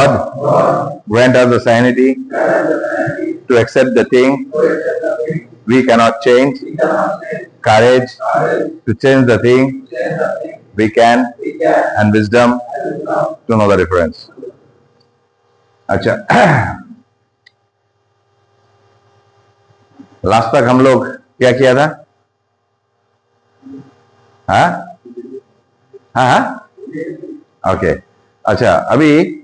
God grant us the sanity to accept the thing we cannot change, courage to change the thing we can, and wisdom to know the difference. अच्छा, last तक हम लोग क्या किया था? हाँ हाँ, ओके। अच्छा, अभी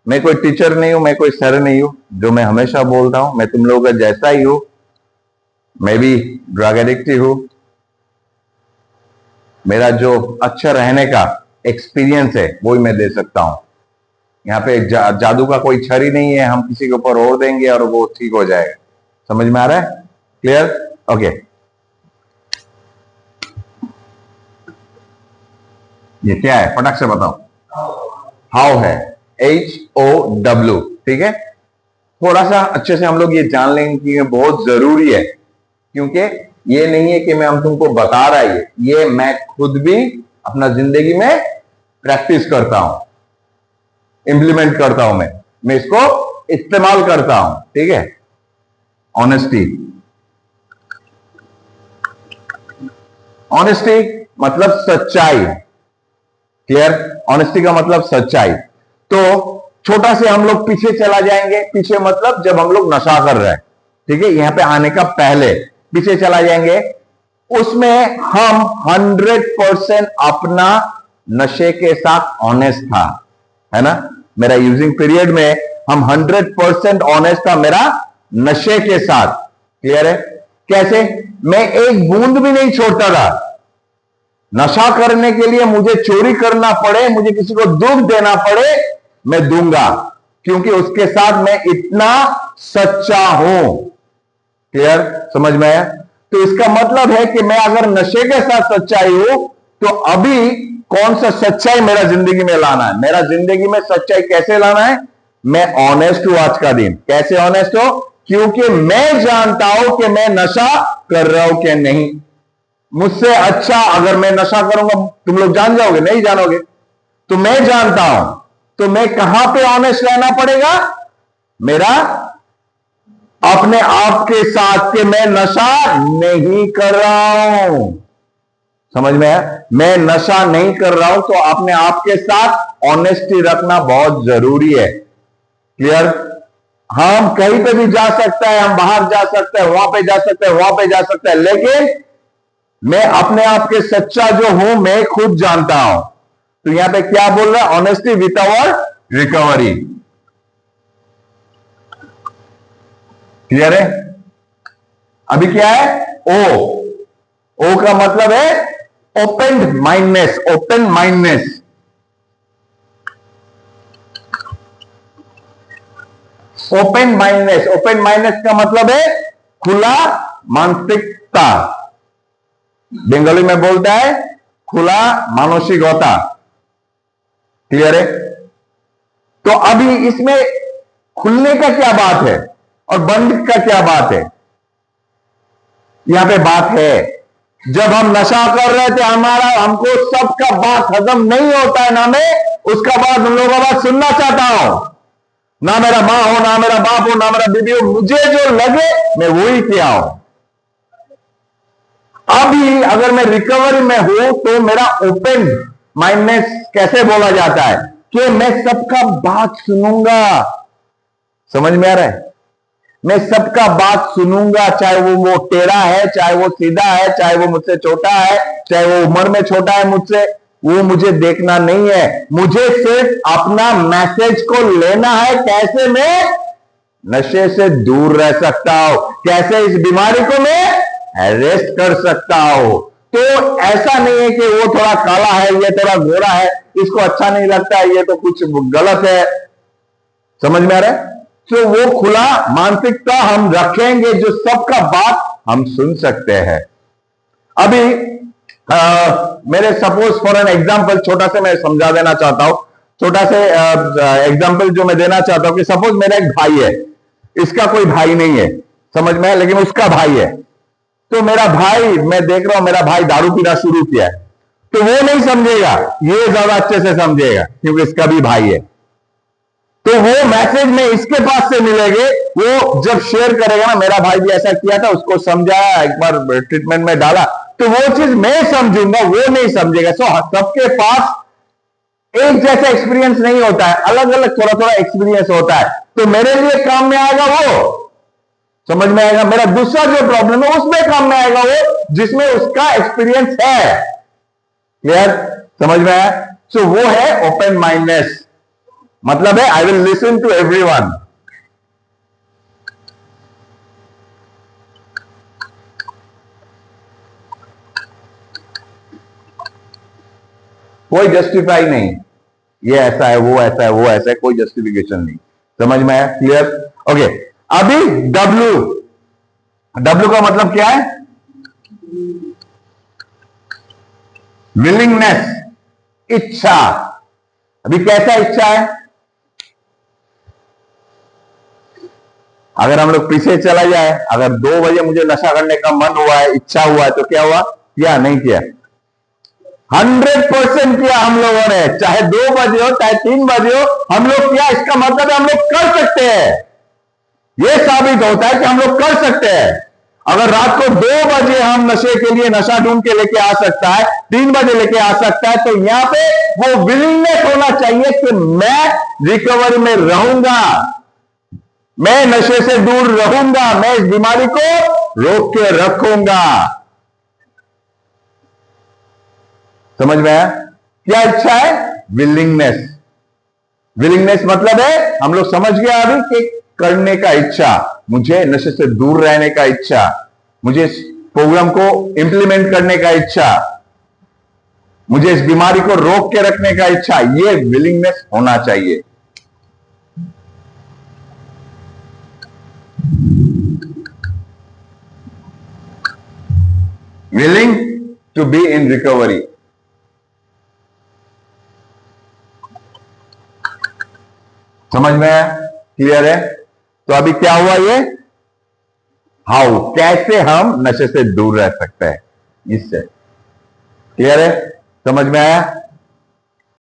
मैं कोई टीचर नहीं हूं, मैं कोई सर नहीं हूं। जो मैं हमेशा बोलता हूं, मैं तुम लोगों का जैसा ही हूं। मैं भी ड्रग एडिक्ट हूं। मेरा जो अच्छा रहने का एक्सपीरियंस है वो ही मैं दे सकता हूं। यहाँ पे जादू का कोई छड़ी नहीं है, हम किसी के ऊपर ओढ़ देंगे और वो ठीक हो जाएगा। समझ में आ रहा है? क्लियर? ओके। ये क्या है? फटाक से बताओ। हाउ है, HOW, ठीक है। थोड़ा सा अच्छे से हम लोग ये जान लेंगे कि ये बहुत जरूरी है, क्योंकि ये नहीं है कि मैं हम तुमको बता रहा है, ये मैं खुद भी अपना जिंदगी में प्रैक्टिस करता हूं, इंप्लीमेंट करता हूं। मैं इसको इस्तेमाल करता हूं, ठीक है। ऑनेस्टी, ऑनेस्टी मतलब सच्चाई। क्लियर? ऑनेस्टी का मतलब सच्चाई। तो छोटा से हम लोग पीछे चला जाएंगे। पीछे मतलब जब हम लोग नशा कर रहे हैं, ठीक है, यहां पे आने का पहले पीछे चला जाएंगे। उसमें हम 100% अपना नशे के साथ ऑनेस्ट था, है ना। मेरा यूजिंग पीरियड में हम 100% ऑनेस्ट था मेरा नशे के साथ। क्लियर है? कैसे? मैं एक बूंद भी नहीं छोड़ता था। नशा करने के लिए मुझे चोरी करना पड़े, मुझे किसी को दुख देना पड़े, मैं दूंगा, क्योंकि उसके साथ मैं इतना सच्चा हूं। क्लियर? समझ में आया? तो इसका मतलब है कि मैं अगर नशे के साथ सच्चाई हूं, तो अभी कौन सा सच्चाई मेरा जिंदगी में लाना है? मेरा जिंदगी में सच्चाई कैसे लाना है? मैं ऑनेस्ट हूं आज का दिन। कैसे ऑनेस्ट हो? क्योंकि मैं जानता हूं कि मैं नशा कर रहा हूं कि नहीं। मुझसे अच्छा अगर मैं नशा करूंगा, तुम लोग जान जाओगे? नहीं जानोगे। तो मैं जानता हूं, तो मैं कहां पे ऑनेस्ट रहना पड़ेगा? मेरा अपने आप के साथ कि मैं नशा नहीं कर रहा हूं। समझ में आया? मैं नशा नहीं कर रहा हूं, तो अपने आप के साथ ऑनेस्टी रखना बहुत जरूरी है। क्लियर? हम कहीं पे भी जा सकता है, हम बाहर जा सकते हैं, वहां पे जा सकते हैं, वहां पे जा सकते हैं, लेकिन मैं अपने आप के सच्चा जो हूं मैं खुद जानता हूं। तो यहां पे क्या बोल रहा है? Honesty with our recovery. Clear है? अभी क्या है? ओ का मतलब है open mindness. Open mindness, open mindness. Open mindness का मतलब है खुला मानसिकता। बंगाली में बोलता है खुला मानसिकता। क्लियर है? तो अभी इसमें खुलने का क्या बात है और बंद का क्या बात है? यहां पे बात है, जब हम नशा कर रहे थे हमको सबका बात हजम नहीं होता है ना। मैं उसका बात उन लोगों का बात सुनना चाहता हूं। ना मेरा मां हो, ना मेरा बाप हो, ना मेरा बीबी हो, मुझे जो लगे मैं वही किया हूं। अभी अगर मैं रिकवरी में हूं तो मेरा ओपन माइंडनेस कैसे बोला जाता है कि मैं सबका बात सुनूंगा। समझ में आ रहा है? मैं सबका बात सुनूंगा, चाहे वो टेढ़ा है, चाहे वो सीधा है, चाहे वो मुझसे छोटा है, चाहे वो उम्र में छोटा है मुझसे, वो मुझे देखना नहीं है। मुझे सिर्फ अपना मैसेज को लेना है। कैसे मैं नशे से दूर रह सकता हूं, कैसे इस बीमारी को मैं अरेस्ट कर सकता हूं। तो ऐसा नहीं है कि वो थोड़ा काला है, ये थोड़ा गोरा है, इसको अच्छा नहीं लगता है, ये तो कुछ गलत है। समझ में आ रहा है? तो वो खुला मानसिकता हम रखेंगे जो सबका बात हम सुन सकते हैं। अभी मेरे सपोज फॉर एन एग्जांपल छोटा से मैं समझा देना चाहता हूं। छोटा से एग्जांपल जो मैं देना चाहता हूं कि सपोज मेरा एक भाई है, इसका कोई भाई नहीं है, समझ में है, लेकिन उसका भाई है। तो मेरा भाई, मैं देख रहा हूं मेरा भाई दारू पीना शुरू किया है, तो वो नहीं समझेगा, ये ज्यादा अच्छे से समझेगा क्योंकि इसका भी भाई है। तो वो मैसेज में इसके पास से मिलेंगे, वो जब शेयर करेगा ना, मेरा भाई भी ऐसा किया था, उसको समझाया, एक बार ट्रीटमेंट में डाला, तो वो चीज मैं समझूंगा, वो नहीं समझेगा। सो सबके पास एक जैसा एक्सपीरियंस नहीं होता है, अलग अलग थोड़ा थोड़ा एक्सपीरियंस होता है। तो मेरे लिए काम में आएगा वो, समझ में आएगा। मेरा दूसरा जो प्रॉब्लम है उसमें काम में आएगा वो, जिसमें उसका एक्सपीरियंस है। क्लियर, समझ में आया। सो वो है ओपन माइंडनेस, मतलब है I will listen to everyone. कोई जस्टिफाई नहीं, ये ऐसा है, वो ऐसा है, वो ऐसा है, कोई जस्टिफिकेशन नहीं। समझ में आया, क्लियर। ओके, अभी डब्ल्यू, डब्ल्यू का मतलब क्या है? विलिंगनेस, इच्छा। अभी कैसा इच्छा है? अगर हम लोग पीछे चला जाए, अगर 2 बजे मुझे नशा करने का मन हुआ है, इच्छा हुआ है, तो क्या हुआ? किया नहीं किया? 100% किया हम लोगों ने, चाहे 2 बजे हो चाहे 3 बजे हो, हम लोग किया। इसका मतलब हम लोग कर सकते हैं, यह साबित होता है कि हम लोग कर सकते हैं। अगर रात को 2 बजे हम नशे के लिए नशा ढूंढ के लेके आ सकता है, 3 बजे लेके आ सकता है, तो यहां पे वो विलिंगनेस होना चाहिए कि मैं रिकवरी में रहूंगा, मैं नशे से दूर रहूंगा, मैं इस बीमारी को रोक के रखूंगा। समझ में आया? क्या इच्छा है? विलिंगनेस। विलिंगनेस मतलब है, हम लोग समझ गया अभी कि करने का इच्छा, मुझे नशे से दूर रहने का इच्छा, मुझे इस प्रोग्राम को इंप्लीमेंट करने का इच्छा, मुझे इस बीमारी को रोक के रखने का इच्छा, ये विलिंगनेस होना चाहिए। Willing to be in recovery. समझ में आया? क्लियर है? तो अभी क्या हुआ ये? हाउ, कैसे हम नशे से दूर रह सकते हैं इससे। क्लियर है? समझ में आया?